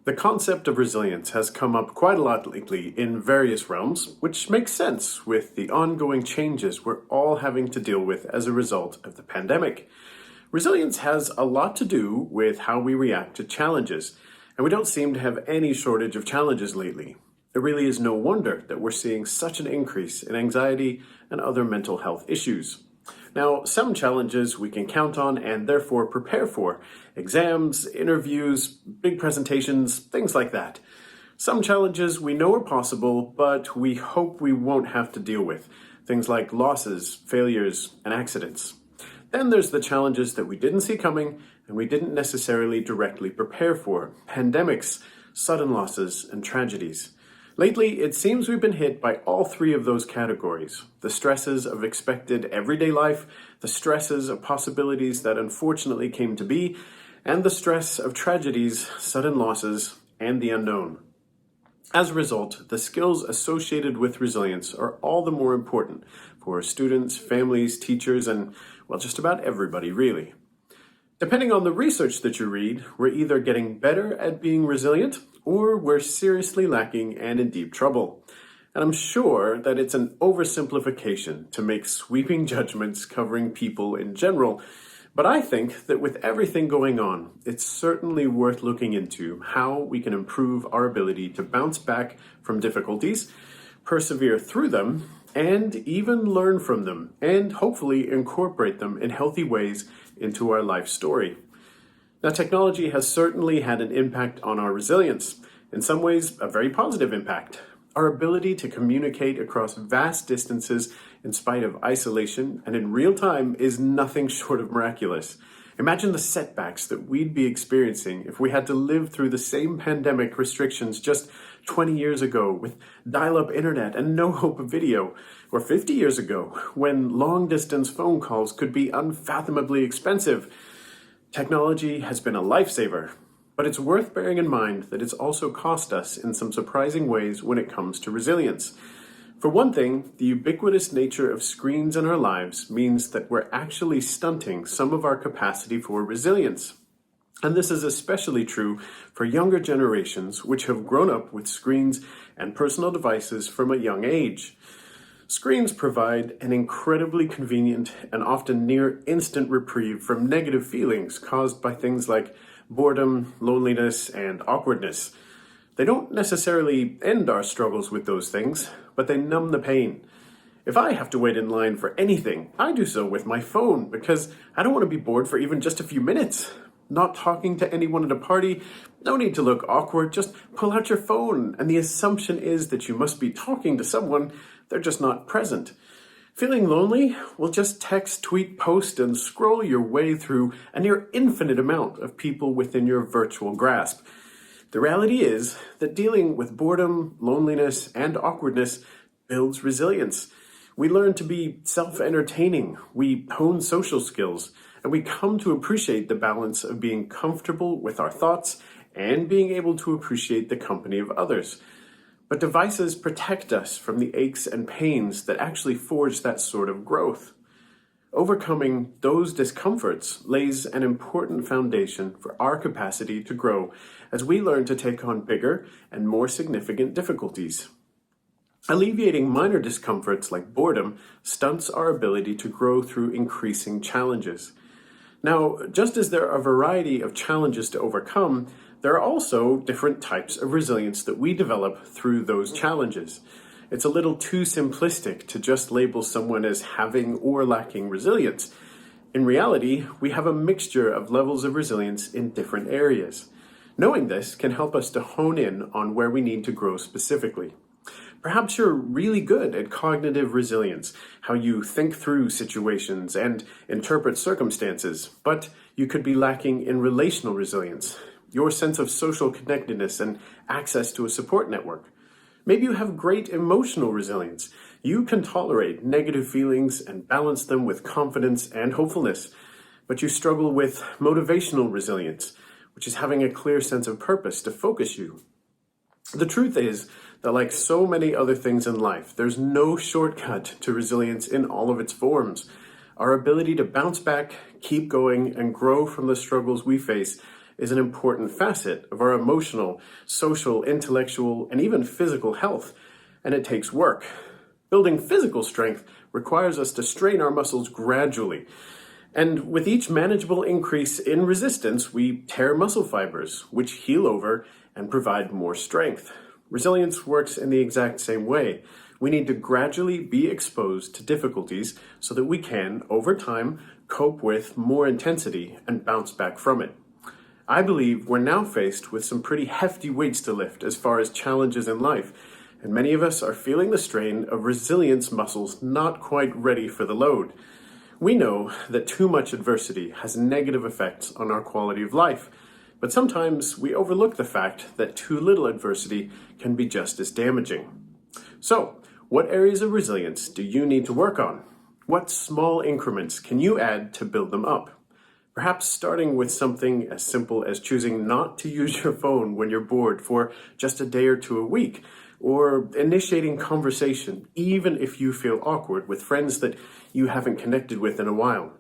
The concept of resilience has come up quite a lot lately in various realms, which makes sense with the ongoing changes we're all having to deal with as a result of the pandemic. Resilience has a lot to do with how we react to challenges, and we don't seem to have any shortage of challenges lately. It really is no wonder that we're seeing such an increase in anxiety and other mental health issues. Now, some challenges we can count on and therefore prepare for. Exams, interviews, big presentations, things like that. Some challenges we know are possible, but we hope we won't have to deal with. Things like losses, failures, and accidents. Then there's the challenges that we didn't see coming and we didn't necessarily directly prepare for. Pandemics, sudden losses, and tragedies. Lately, it seems we've been hit by all three of those categories. The stresses of expected everyday life, the stresses of possibilities that unfortunately came to be, and the stress of tragedies, sudden losses, and the unknown. As a result, the skills associated with resilience are all the more important for students, families, teachers, and, well, just about everybody, really. Depending on the research that you read, we're either getting better at being resilient or we're seriously lacking and in deep trouble. And I'm sure that it's an oversimplification to make sweeping judgments covering people in general, but I think that with everything going on, it's certainly worth looking into how we can improve our ability to bounce back from difficulties, persevere through them, and even learn from them, and hopefully incorporate them in healthy ways into our life story. Now, technology has certainly had an impact on our resilience. In some ways, a very positive impact. Our ability to communicate across vast distances in spite of isolation and in real time is nothing short of miraculous. Imagine the setbacks that we'd be experiencing if we had to live through the same pandemic restrictions just 20 years ago with dial-up internet and no hope of video, or 50 years ago when long-distance phone calls could be unfathomably expensive. Technology has been a lifesaver, but it's worth bearing in mind that it's also cost us in some surprising ways when it comes to resilience. For one thing, the ubiquitous nature of screens in our lives means that we're actually stunting some of our capacity for resilience. And this is especially true for younger generations which have grown up with screens and personal devices from a young age. Screens provide an incredibly convenient and often near instant reprieve from negative feelings caused by things like boredom, loneliness, and awkwardness. They don't necessarily end our struggles with those things, but they numb the pain. If I have to wait in line for anything, I do so with my phone because I don't want to be bored for even just a few minutes. Not talking to anyone at a party, no need to look awkward, just pull out your phone, and the assumption is that you must be talking to someone, they're just not present. Feeling lonely? Well, just text, tweet, post, and scroll your way through a near infinite amount of people within your virtual grasp. The reality is that dealing with boredom, loneliness, and awkwardness builds resilience. We learn to be self-entertaining, we hone social skills, and we come to appreciate the balance of being comfortable with our thoughts and being able to appreciate the company of others. But devices protect us from the aches and pains that actually forge that sort of growth. Overcoming those discomforts lays an important foundation for our capacity to grow as we learn to take on bigger and more significant difficulties. Alleviating minor discomforts like boredom stunts our ability to grow through increasing challenges. Now, just as there are a variety of challenges to overcome, there are also different types of resilience that we develop through those challenges. It's a little too simplistic to just label someone as having or lacking resilience. In reality, we have a mixture of levels of resilience in different areas. Knowing this can help us to hone in on where we need to grow specifically. Perhaps you're really good at cognitive resilience, how you think through situations and interpret circumstances, but you could be lacking in relational resilience, your sense of social connectedness and access to a support network. Maybe you have great emotional resilience. You can tolerate negative feelings and balance them with confidence and hopefulness, but you struggle with motivational resilience, which is having a clear sense of purpose to focus you. The truth is that, like so many other things in life, there's no shortcut to resilience in all of its forms. Our ability to bounce back, keep going, and grow from the struggles we face is an important facet of our emotional, social, intellectual, and even physical health, and it takes work. Building physical strength requires us to strain our muscles gradually, and with each manageable increase in resistance, we tear muscle fibers, which heal over and provide more strength. Resilience works in the exact same way. We need to gradually be exposed to difficulties so that we can, over time, cope with more intensity and bounce back from it. I believe we're now faced with some pretty hefty weights to lift as far as challenges in life, and many of us are feeling the strain of resilience muscles not quite ready for the load. We know that too much adversity has negative effects on our quality of life, but sometimes we overlook the fact that too little adversity can be just as damaging. So, what areas of resilience do you need to work on? What small increments can you add to build them up? Perhaps starting with something as simple as choosing not to use your phone when you're bored for just a day or two a week, or initiating conversation even if you feel awkward with friends that you haven't connected with in a while.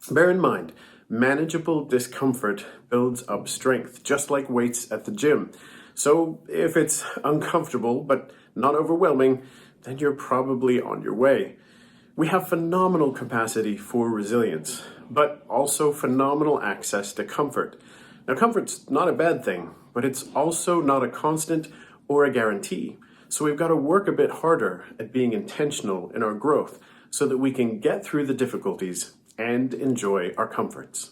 Bear in mind, manageable discomfort builds up strength, just like weights at the gym. So if it's uncomfortable but not overwhelming, then you're probably on your way. We have phenomenal capacity for resilience, but also phenomenal access to comfort. Now, comfort's not a bad thing, but it's also not a constant or a guarantee. So we've got to work a bit harder at being intentional in our growth so that we can get through the difficulties and enjoy our comforts.